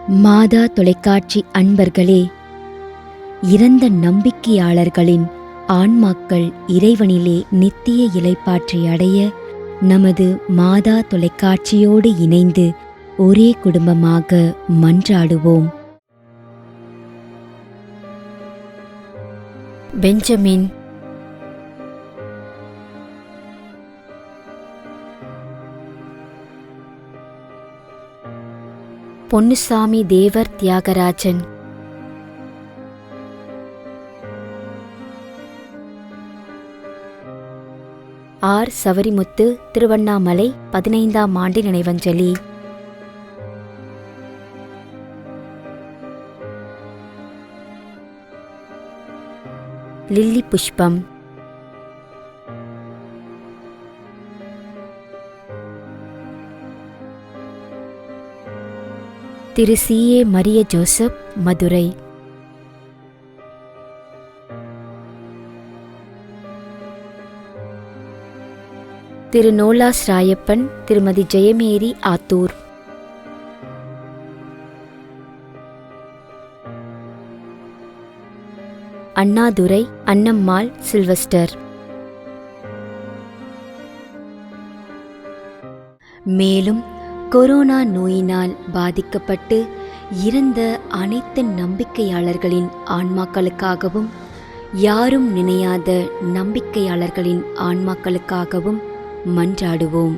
மாதா தொலைக்காட்சி அன்பர்களே, இறந்த நம்பிக்கையாளர்களின் ஆன்மாக்கள் இறைவனிலே நித்திய இளைப்பாற்றி அடைய நமது மாதா தொலைக்காட்சியோடு இணைந்து ஒரே குடும்பமாக மன்றாடுவோம். பெஞ்சமின், பொன்னுசாமி தேவர் தியாகராஜன், ஆர் சவரிமுத்து திருவண்ணாமலை 15ஆம் ஆண்டு நினைவஞ்சலி. லில்லி புஷ்பம், திரு சி.ஏ. மரிய ஜோசப், மதுரை. திரு நோலாஸ் ராயப்பன், திருமதி ஜெயமேரி, ஆத்தூர். அண்ணாதுரை, அன்னம்மாள், சில்வஸ்டர். மேலும் கொரோனா நோயினால் பாதிக்கப்பட்டு இறந்த அனைத்து நம்பிக்கையாளர்களின் ஆன்மாக்களுக்காகவும், யாரும் நினையாத நம்பிக்கையாளர்களின் ஆன்மாக்களுக்காகவும் மன்றாடுவோம்.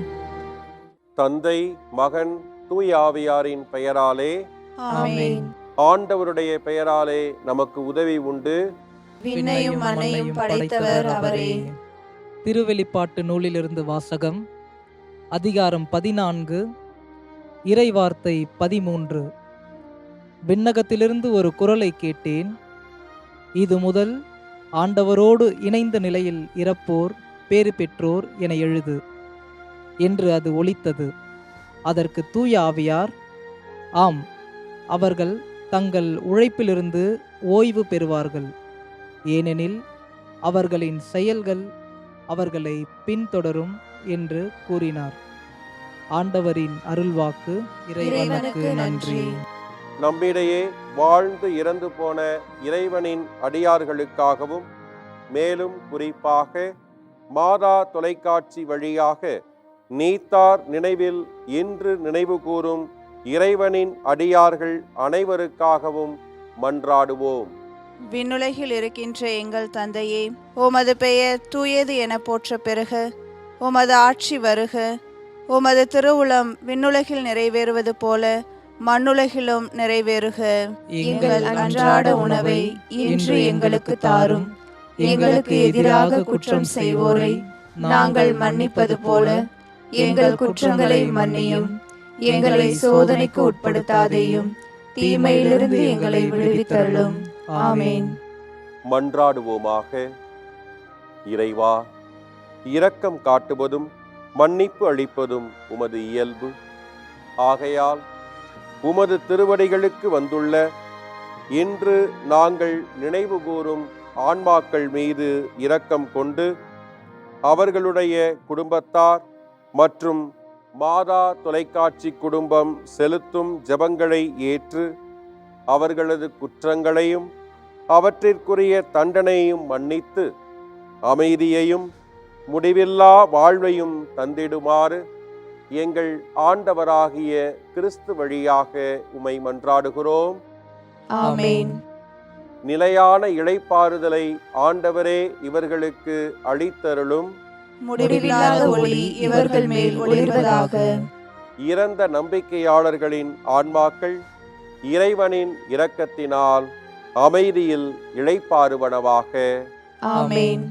தந்தை, மகன், தூய ஆவியாரின் பெயராலே ஆமென். ஆண்டவருடைய பெயராலே நமக்கு உதவி உண்டு. விண்ணையும் மண்ணையும் படைத்தவர் அவரே. திருவெளிப்பாட்டு நூலிலிருந்து வாசகம். அதிகாரம் 14, இறைவார்த்தை 13. விண்ணகத்திலிருந்து ஒரு குரலை கேட்டேன். இது முதல் ஆண்டவரோடு இணைந்த நிலையில் இறப்போர் பேறு பெற்றோர் என எழுது என்று அது ஒலித்தது. அதற்கு தூய ஆவியார், ஆம், அவர்கள் தங்கள் உழைப்பிலிருந்து ஓய்வு பெறுவார்கள், ஏனெனில் அவர்களின் செயல்கள் அவர்களை பின்தொடரும் என்று கூறினார். ஆண்டவரின் அருள்வாக்கு. இறைவனுக்கு நன்றி. நம்மிடையே வாழ்ந்து இறந்து போன இறைவனின் அடியார்களுக்காகவும், மேலும் குறிப்பாக மாதா தொலைக்காட்சி வழியாக நீத்தார் நினைவில் இன்று நினைவு கூறும் இறைவனின் அடியார்கள் அனைவருக்காகவும் மன்றாடுவோம். விண்ணுலகில் இருக்கின்ற எங்கள் தந்தையே, உமது பெயர் தூயது என போற்ற பெறுக. உமது ஆட்சி வருக. உமது திருவுளம் விண்ணுலகில் நிறைவேறுவது போல மண்ணுலகிலும் நிறைவேறுக. எங்கள் அன்றாட உணவை இன்று எங்களுக்கு தாரும். எங்களுக்கு எதிராக குற்றம் செய்வோரை நாங்கள் மன்னிப்பது போல எங்கள் குற்றங்களை மன்னியும். எங்களை சோதனைக்கு உட்படுத்தாதேயும், தீமையிலிருந்து எங்களை விடுவித்தருளும். ஆமென். மன்றாடுவோமாக. இறைவா, இரக்கம் காட்டுவதும் மன்னிப்பு அளிப்பதும் உமது இயல்பு. ஆகையால் உமது திருவடிகளுக்கு வந்துள்ள இன்று நாங்கள் நினைவு கூறும் ஆன்மாக்கள் மீது இரக்கம் கொண்டு அவர்களுடைய குடும்பத்தார் மற்றும் மாதா தொலைக்காட்சி குடும்பம் செலுத்தும் ஜெபங்களை ஏற்று அவர்களது குற்றங்களையும் அவற்றிற்குரிய தண்டனையும் மன்னித்து அமைதியையும் முடிவில்லா வாழ்வையும் தந்திடுமாறு எங்கள் ஆண்டவராகிய கிறிஸ்து வழியாக உம்மை மன்றாடுகிறோம். ஆமென். நிலையான இளைப்பாறுதலை ஆண்டவரே இவர்களுக்கு அளித்தருளும். முடிவில்லாத ஒளி இவர்கள் மேல் ஒளிர்வதாக. இறந்த நம்பிக்கையாளர்களின் ஆன்மாக்கள் இறைவனின் இரக்கத்தினால் அமைதியில் இளைப்பாறுவனவாக. ஆமென்.